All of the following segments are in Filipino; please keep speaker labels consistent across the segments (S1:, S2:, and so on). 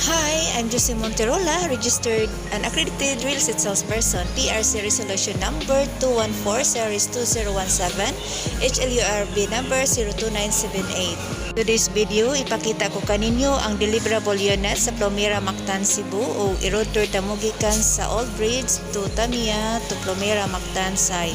S1: Hi, I'm Josie Monterola, registered and accredited real estate salesperson, PRC resolution number 214 series 2017, HLURB number 02978. Today's video, ipakita ko kaninyo ang deliverable unit sa Plumera Mactan, Cebu o i-road tour tamugikan sa Old Bridge to Tamiya to Plumera Mactan side.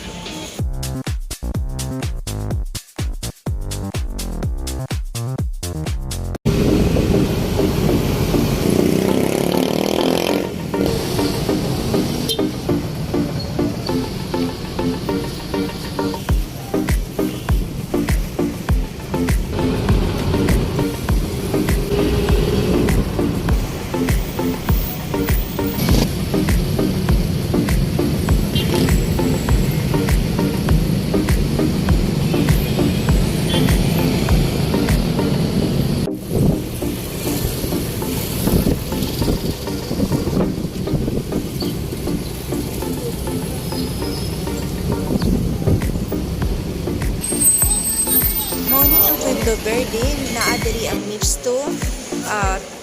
S1: Morning ang Pueblo Verde, naadiri ang MIPS2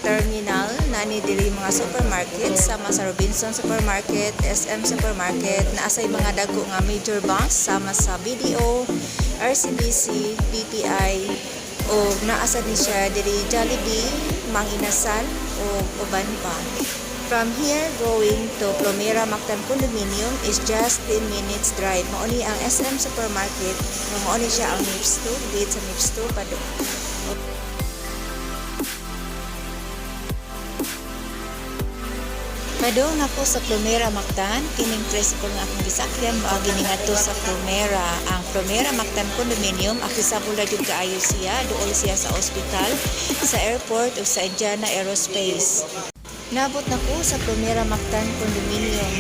S1: terminal, nani diri mga supermarket, sama sa Robinson Supermarket, SM Supermarket, naasay mga dago nga major banks, sama sa BDO, RCBC, BPI, o naasa ni siya diri Jollibee, Mang Inasal, o uban pa. From here, going to Plumera Mactan Condominium is just 10 minutes drive. Mauni ang SM Supermarket. Mauni siya ang MIPS2. Gate sa MIPS2. Padong na po sa Plumera Mactan. Kining tricycle nga akong gisakyan. Maagi ni nga to sa Plumera. Ang Plumera Mactan Condominium, akisabula jud kaayo siya. Duol siya sa ospital, sa airport o sa Indiana Aerospace. Nabot na ko sa Plumera Mactan Condominium.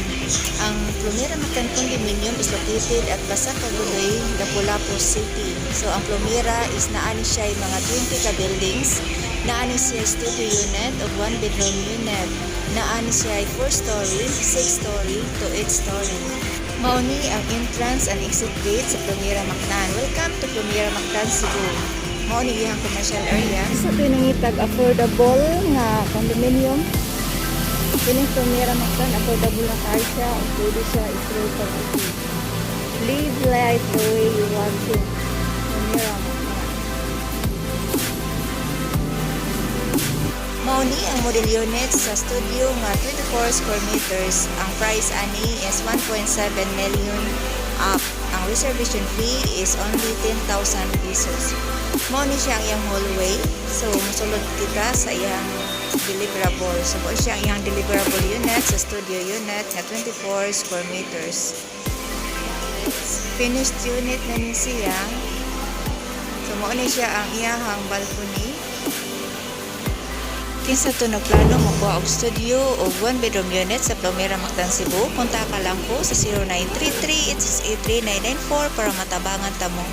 S1: Ang Plumera Mactan Condominium is located at Basacaguloy, Lapulapu City. So ang Plumera is naani siya mga 20 ka buildings. Naani siya studio unit o 1 bedroom unit. Naani siya 4 story, 6 story to 8 story. Mauni ang entrance and exit gate sa Plumera Mactan. Welcome to Plumera Mactan, Cebu. Mauni iyang commercial area. Sa pinangitag affordable nga condominium. Kining Plumera Mactan, affordable na tayo siya. Pwede siya i-throw pag-iti. Live life the way you want to. Plumera Mactan. Mauni ang model unit sa studio nga 24 square meters. Ang price ani is 1.7 million up. Ang reservation fee is only 10,000 pesos. Mauni siya ang iyang hallway. So, musulod kita sa iyang deliverable. So, siya ang iyang deliverable unit sa studio unit na 24 square meters. Finished unit na ni siya. So, mauni siya ang iyahang balcony. Kinsa to nagplano makuha og studio o 1 bedroom unit sa Plumera Mactan, Cebu, kontak ka lang ko sa 0933-868-3994 para matabangan ta mo.